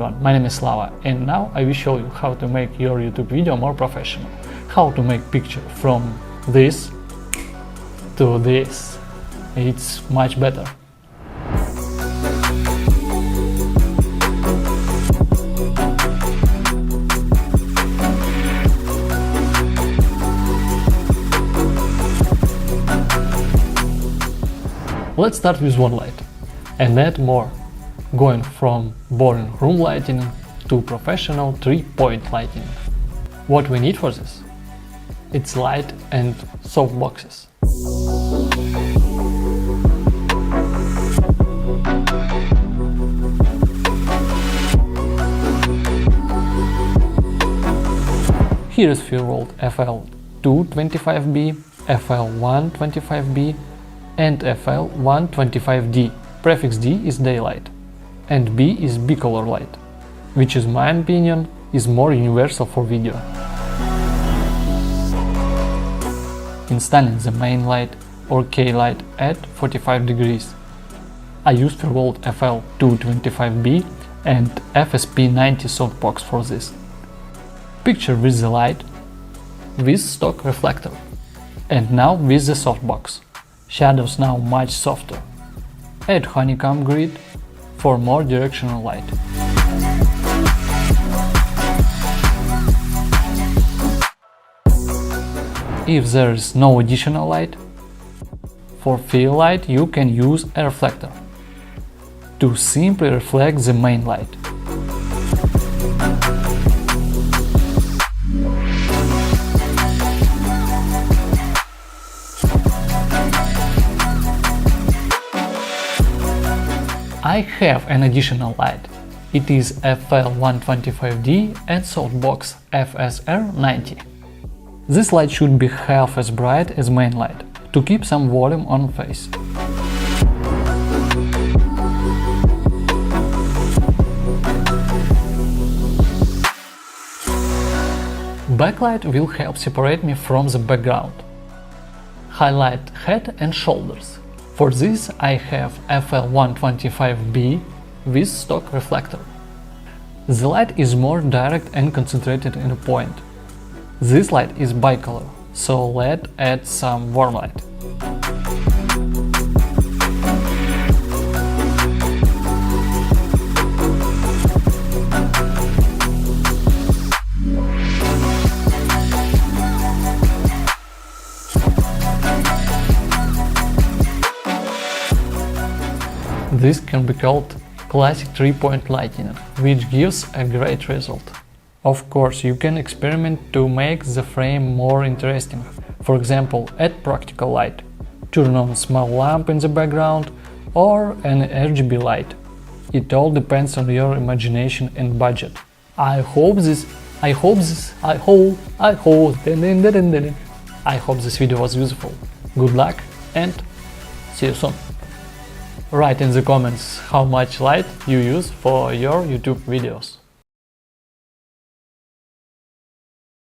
everyone, my name is Slava, and now I will show you how to make your YouTube video more professional. How to make picture from this to this. It's much better. Let's start with one light and add more, going from boring room lighting to professional 3-point lighting. What we need for this? It's light and softboxes. Here is FEELWORLD FL225B, FL125B and FL125D. Prefix D is daylight and B is bicolor light, which in my opinion is more universal for video. Installing the main light or K light at 45 degrees. I use FEELWORLD FL225B and FSP90 softbox for this. Picture with the light, with stock reflector, and now with the softbox. Shadows now much softer. Add honeycomb grid for more directional light. If there is no additional light, for fill light you can use a reflector to simply reflect the main light. I have an additional light. It is FL125D and softbox FSR90. This light should be half as bright as main light, to keep some volume on face. Backlight will help separate me from the background. Highlight head and shoulders. For this I have FL125B with stock reflector. The light is more direct and concentrated in a point. This light is bicolor, so let's add some warm light. This can be called classic 3-point lighting, which gives a great result. Of course, you can experiment to make the frame more interesting. For example, add practical light, turn on a small lamp in the background or an RGB light. It all depends on your imagination and budget. I hope this video was useful. Good luck and see you soon. Write in the comments how much light you use for your YouTube videos.